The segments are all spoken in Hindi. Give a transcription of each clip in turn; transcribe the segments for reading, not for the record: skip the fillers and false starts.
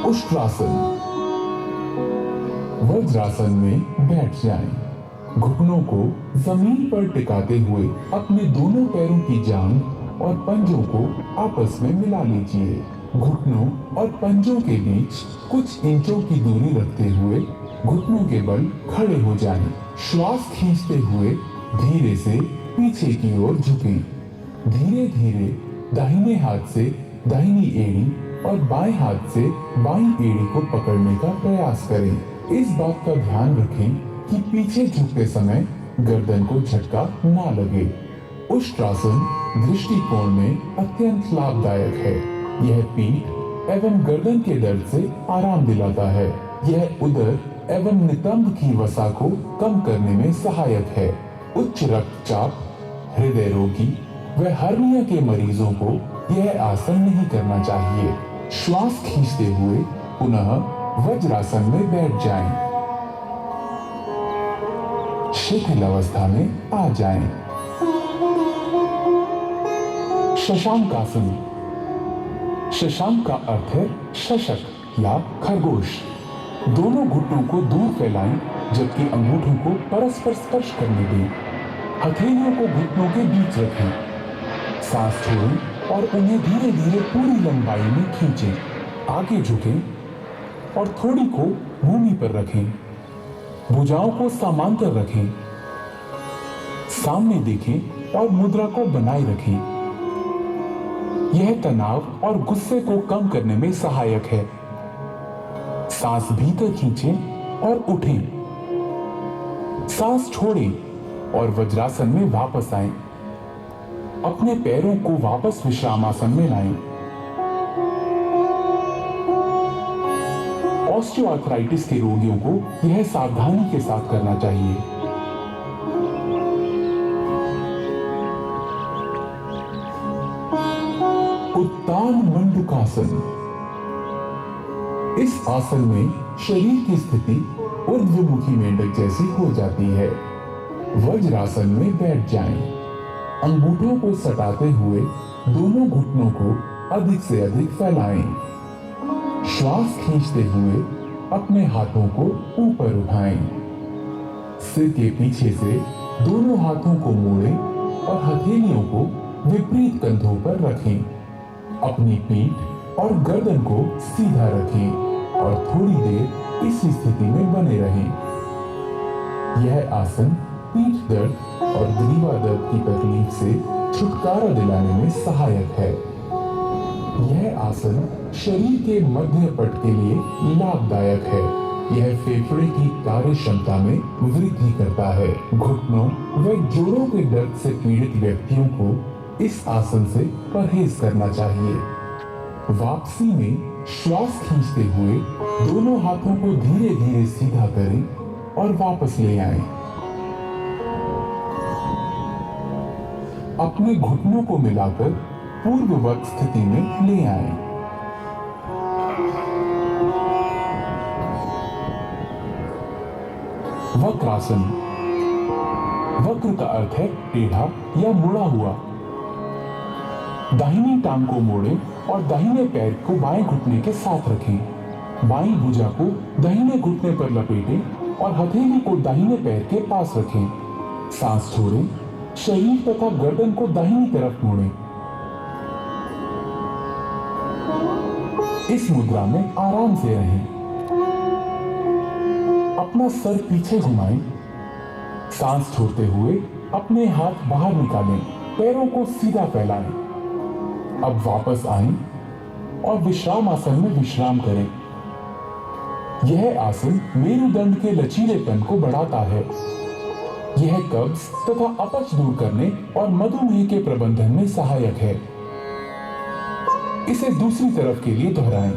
उष्ट्रासन। वज्रासन में बैठ जाएं। घुटनों को जमीन पर टिकाते हुए अपने दोनों पैरों की जांघ और पंजों को आपस में मिला लीजिए। घुटनों और पंजों के बीच कुछ इंचों की दूरी रखते हुए घुटनों के बल खड़े हो जाएं। श्वास खींचते हुए धीरे से पीछे की ओर झुकें। धीरे धीरे दाहिने हाथ से दाहिनी एड़ी और बाएं हाथ से बाईं एड़ी को पकड़ने का प्रयास करें। इस बात का ध्यान रखें कि पीछे झुकते समय गर्दन को झटका ना लगे। उष्ट्रासन दृष्टिकोण में अत्यंत लाभदायक है। यह पीठ एवं गर्दन के दर्द से आराम दिलाता है। यह उदर एवं नितंब की वसा को कम करने में सहायक है। उच्च रक्तचाप, हृदय रोगी व हर्निया के मरीजों को यह आसन नहीं करना चाहिए। श्वास खींचते हुए पुनः वज्रासन में बैठ जाएं। शिथिल अवस्था में आ जाएं। शशांकासन। शशांक का अर्थ है शशक या खरगोश। दोनों घुटनों को दूर फैलाएं जबकि अंगूठों को परस्पर स्पर्श करने दें। हथेलियों को घुटनों के बीच रखें। सांस छोड़ें और उन्हें धीरे धीरे पूरी लंबाई में खींचें। आगे झुकें और थोड़ी को भूमि पर रखें। भुजाओं को समांतर रखें। सामने देखें और मुद्रा को बनाए रखें। यह तनाव और गुस्से को कम करने में सहायक है। सांस भीतर खींचें और उठें। सांस छोड़ें और वज्रासन में वापस आएं। अपने पैरों को वापस विश्रामासन में लाएं। ऑस्टियोआर्थराइटिस के रोगियों को यह सावधानी के साथ करना चाहिए। उत्तान मंडूकासन। इस आसन में शरीर की स्थिति ऊर्ध्वमुखी मेंढक जैसी हो जाती है। वज्रासन में बैठ जाएं। अंगूठों को सटाते हुए दोनों घुटनों को अधिक से अधिक फैलाएं। श्वास खींचते हुए अपने हाथों को ऊपर उठाएं। सिर के पीछे से दोनों हाथों को मोड़ें और हथेलियों को विपरीत कंधों पर रखें। अपनी पीठ और गर्दन को सीधा रखें और थोड़ी देर इसी स्थिति में बने रहें। यह आसन पीठ दर्द और ग्रीवा दर्द की तकलीफ से छुटकारा दिलाने में सहायक है। यह आसन शरीर के मध्य पट के लिए लाभदायक है। यह फेफड़े की कार्य क्षमता में वृद्धि करता है। घुटनों व जोड़ों के दर्द से पीड़ित व्यक्तियों को इस आसन से परहेज करना चाहिए। वापसी में श्वास खींचते हुए दोनों हाथों को धीरे धीरे सीधा करें और वापस ले आएं। अपने घुटनों को मिलाकर पूर्ववत स्थिति में ले आएं। वक्रासन। वक्र का अर्थ है टेढ़ा या मुड़ा हुआ। दाहिनी टांग को मोड़ें और दाहिने पैर को बाएं घुटने के साथ रखें। बाईं भुजा को दाहिने घुटने पर लपेटें और हथेली को दाहिने पैर के पास रखें। सांस छोड़ें। शरीर तथा गर्दन को दाहिनी तरफ मोड़ें। इस मुद्रा में आराम से रहें। अपना सर पीछे घुमाएं। सांस छोड़ते हुए अपने हाथ बाहर निकालें। पैरों को सीधा फैलाएं। अब वापस आएं और विश्राम आसन में विश्राम करें। यह आसन मेरुदंड के लचीलेपन को बढ़ाता है। यह कब्ज तथा अपच दूर करने और मधुमेह के प्रबंधन में सहायक है। इसे दूसरी तरफ के लिए दोहराएं।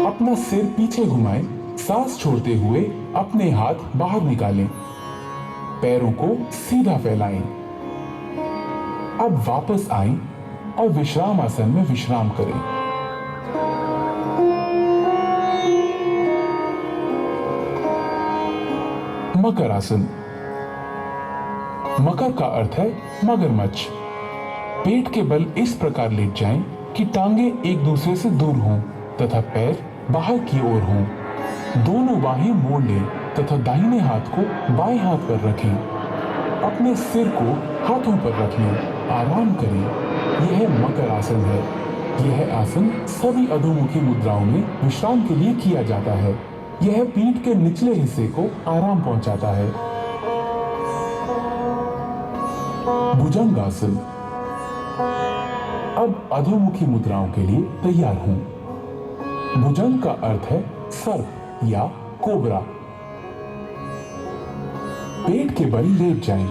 अपना सिर पीछे घुमाएं। सांस छोड़ते हुए अपने हाथ बाहर निकालें। पैरों को सीधा फैलाएं। अब वापस आएं और विश्राम आसन में विश्राम करें। मकर आसन। मकर का अर्थ है मगरमच्छ। पेट के बल इस प्रकार लेट जाएं कि टांगे एक दूसरे से दूर हों तथा पैर बाहर की ओर हों। दोनों बाहें मोड़ लें तथा दाहिने हाथ को बाएं हाथ पर रखें। अपने सिर को हाथों पर रख लें, आराम करें। यह मकर आसन है। यह आसन सभी अधोमुखी मुद्राओं में विश्राम के लिए किया जाता है। यह पीठ के निचले हिस्से को आराम पहुंचाता है। भुजंग आसन। अब अधोमुखी मुद्राओं के लिए तैयार हों। भुजंग का अर्थ है सर्प या कोबरा। पेट के बल लेट जाएं,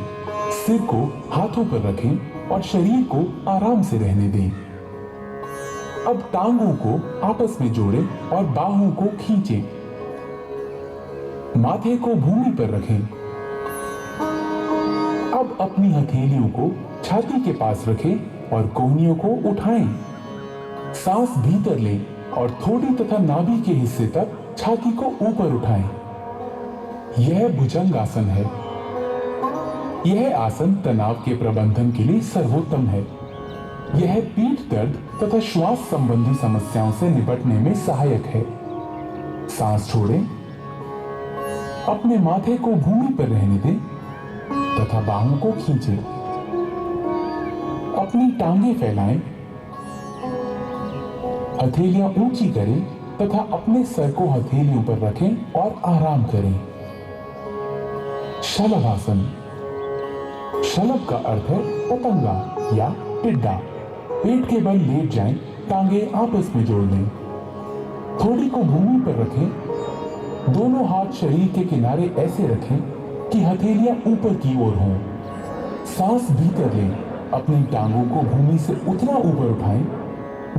सिर को हाथों पर रखें और शरीर को आराम से रहने दें। अब टांगों को आपस में जोड़ें और बाहों को खींचें। माथे को भूमि पर रखें। अब अपनी हथेलियों को छाती के पास रखें और कोहनियों को उठाएं। सांस भीतर लें और थोड़ी तथा नाभि के हिस्से तक छाती को ऊपर उठाएं। यह भुजंग आसन है। यह आसन तनाव के प्रबंधन के लिए सर्वोत्तम है। यह पीठ दर्द तथा श्वास संबंधी समस्याओं से निपटने में सहायक है। सांस छोड़ें, अपने माथे को भूमि पर रहने दें तथा बाहों को खींचें। अपनी टांगें फैलाएं, हथेलियां ऊंची करें तथा अपने सर को हथेलियों पर रखें और आराम करें। शलभ आसन। शलभ का अर्थ है पतंगा या टिड्डा। पेट के बल लेट जाएं, टांगे आपस में जोड़ लें। थोड़ी को भूमि पर रखें। दोनों हाथ शरीर के किनारे ऐसे रखें कि हथेलियां ऊपर की ओर हों। सांस भीतर लें। अपनी टांगों को भूमि से उतना ऊपर उठाएं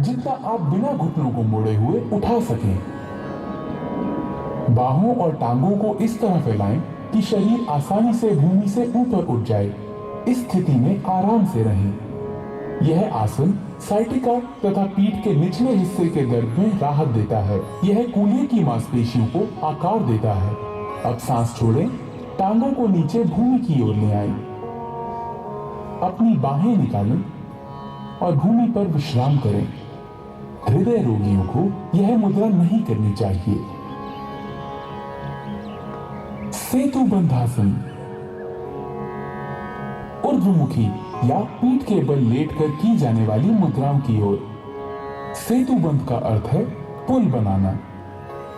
जितना आप बिना घुटनों को मोड़े हुए उठा सकें। बाहों और टांगों को इस तरह फैलाएं कि शरीर आसानी से भूमि से ऊपर उठ जाए। इस स्थिति में आराम से रहें। यह आसन साइटिका तथा पीठ के निचले हिस्से के दर्द में राहत देता है। यह कूल्हे की मांसपेशियों को आकार देता है। अब सांस छोड़ें, टांगों को नीचे भूमि की ओर ले आएं। अपनी बाहें निकालें और भूमि पर विश्राम करें। हृदय रोगियों को यह मुद्रा नहीं करनी चाहिए। सेतु बंधासन। ऊर्ध्वमुखी या पीठ के बल लेटकर की जाने वाली मुद्राओं की ओर। सेतु बंध का अर्थ है पुल बनाना।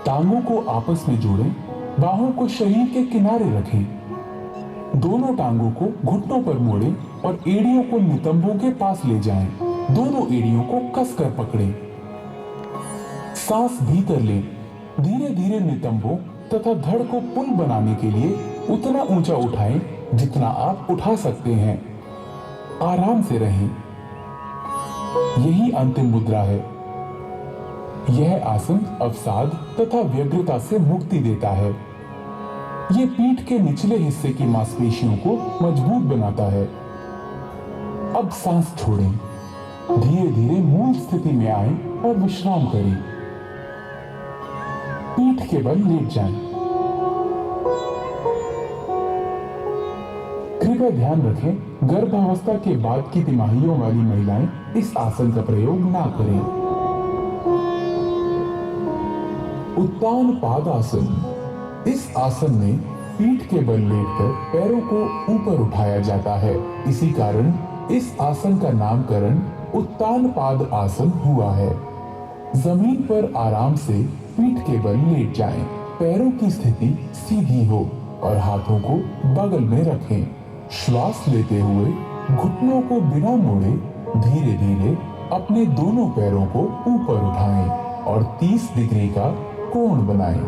टांगों को आपस में जोड़ें, बाहों को शरीर के किनारे रखें। दोनों टांगों को घुटनों पर मोड़ें और एड़ियों को नितंबों के पास ले जाएं। दोनों एड़ियों को कसकर पकड़ें। सांस भीतर लें। धीरे धीरे नितंबों तथा धड़ को पुल बनाने के लिए उतना ऊंचा उठाएं जितना आप उठा सकते हैं। आराम से रहें। यही अंतिम मुद्रा है। यह आसन अवसाद तथा व्यग्रता से मुक्ति देता है। यह पीठ के निचले हिस्से की मांसपेशियों को मजबूत बनाता है। अब सांस छोड़ें। धीरे धीरे मूल स्थिति में आएं और विश्राम करें। पीठ के बल लेट जाएं। कृपया ध्यान रखें, गर्भावस्था के बाद की तिमाहियों वाली महिलाएं इस आसन का प्रयोग ना करें। उत्तान पादासन। इस आसन में पीठ के बल लेटकर पैरों को ऊपर उठाया जाता है। इसी कारण इस आसन का नामकरण उत्तान पाद आसन हुआ है। जमीन पर आराम से पीठ के बल लेट जाएं। पैरों की स्थिति सीधी हो और हाथों को बगल में रखें। श्वास लेते हुए घुटनों को बिना मोड़े धीरे धीरे अपने दोनों पैरों को ऊपर उठाएं और 30 डिग्री का कोण बनाएं।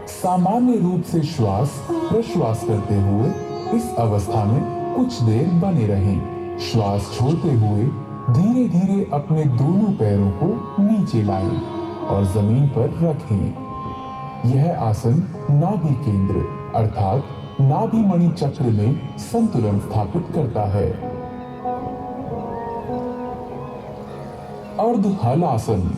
सामान्य रूप से श्वास प्रश्वास करते हुए इस अवस्था में कुछ देर बने रहें। श्वास छोड़ते हुए धीरे धीरे अपने दोनों पैरों को नीचे लाएं और जमीन पर रखें। यह आसन नाभि केंद्र अर्थात नाभि मणि चक्र में संतुलन स्थापित करता है। अर्ध हल आसन।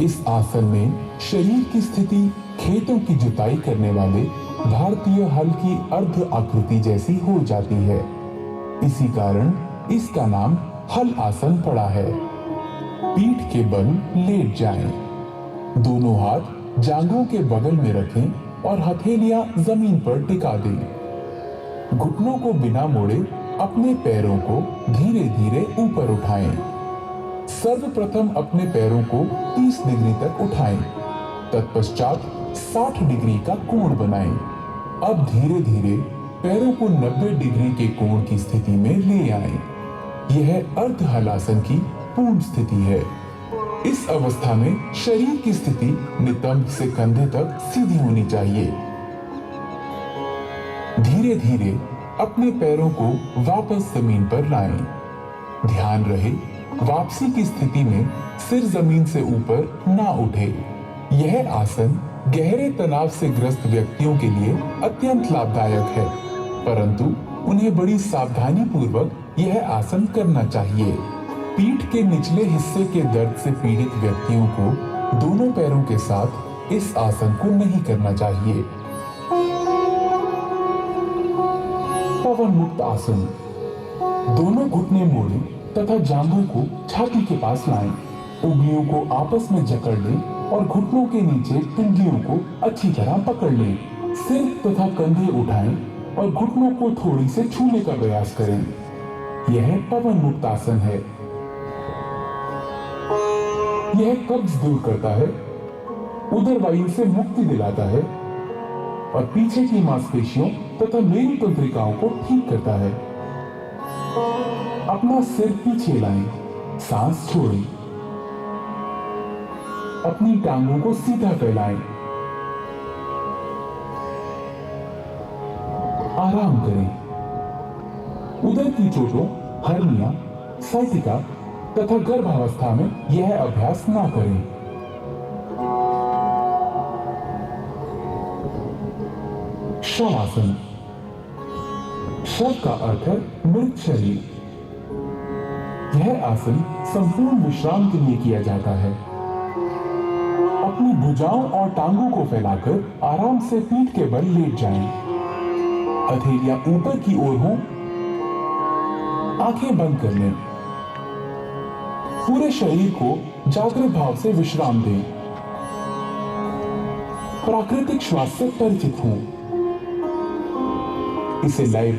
इस आसन में शरीर की स्थिति खेतों की जुताई करने वाले भारतीय हल की अर्ध आकृति जैसी हो जाती है। इसी कारण इसका नाम हल आसन पड़ा है। पीठ के बल लेट जाएं। दोनों हाथ जांघों के बगल में रखें और हथेलियां जमीन पर टिका दें। घुटनों को बिना मोड़े अपने पैरों को धीरे धीरे ऊपर उठाएं। सर्वप्रथम अपने पैरों को 30 डिग्री तक उठाएं। तत्पश्चात 60 डिग्री का कोण बनाएं। अब धीरे धीरे पैरों को 90 डिग्री के कोण की स्थिति में ले आएं। यह अर्ध हलासन की पूर्ण स्थिति है। इस अवस्था में शरीर की स्थिति नितंब से कंधे तक सीधी होनी चाहिए। धीरे धीरे अपने पैरों को वापस जमीन पर लाएं। ध्यान रहे वापसी की स्थिति में सिर जमीन से ऊपर ना उठे। यह आसन गहरे तनाव से ग्रस्त व्यक्तियों के लिए अत्यंत लाभदायक है, परंतु उन्हें बड़ी सावधानी पूर्वक यह आसन करना चाहिए। पीठ के निचले हिस्से के दर्द से पीड़ित व्यक्तियों को दोनों पैरों के साथ इस आसन को नहीं करना चाहिए। पवन मुक्त आसन। दोनों घुटने मोड़ें तथा जांघों को छाती के पास लाएं। उंगलियों को आपस में जकड़ लें और घुटनों के नीचे पिंडलियों को अच्छी तरह पकड़ लें। सिर तथा कंधे उठाएं और घुटनों को थोड़ी से छूने का प्रयास करें। यह पवन मुक्त आसन है। यह कब्ज दूर करता है, उदर वायु से मुक्ति दिलाता है और पीछे की मांसपेशियों तथा मेरु तंत्रिकाओं को ठीक करता है। अपना सिर पीछे लाएं, सांस छोड़ें। अपनी टांगों को सीधा फैलाएं। आराम करें। उदर की चोटों, हर्निया, साइटिका तथा गर्भावस्था में यह अभ्यास ना करें। शवासन। शव का अर्थ है मृत शरीर। यह आसन संपूर्ण विश्राम के लिए किया जाता है। अपनी भुजाओं और टांगों को फैलाकर आराम से पीठ के बल लेट जाएं। हथेलियां ऊपर की ओर हों। आंखें बंद कर लें। पूरे शरीर को जागृत भाव से विश्राम दें। प्राकृतिक श्वास से परिचित हों। इसे लाइव